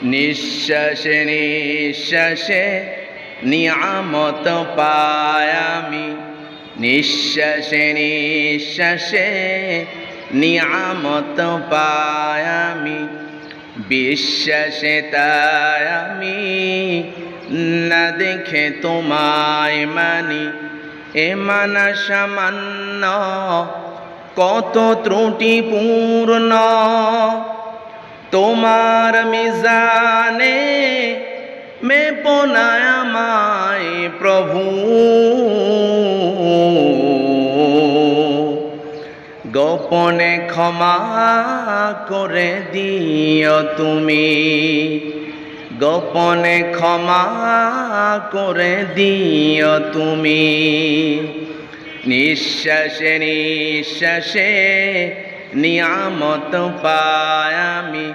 নিঃশ্বাসে নিঃশ্বাসে নিয়ামত পাই আমি, নিঃশ্বাসে নিঃশ্বাসে নিয়ামত পাই আমি। বিশ্বাসে তাই আমি না দেখে তোমায় মানি, এ মানা সামান্য কত ত্রুটিপূর্ণ। তোমার মিজানে মেপো না আমায় প্রভু, গোপনে ক্ষমা করে দিও তুমি, গোপনে ক্ষমা করে দিও তুমি। নিঃশ্বাসে নিঃশ্বাসে নিয়ামত পাই আমি,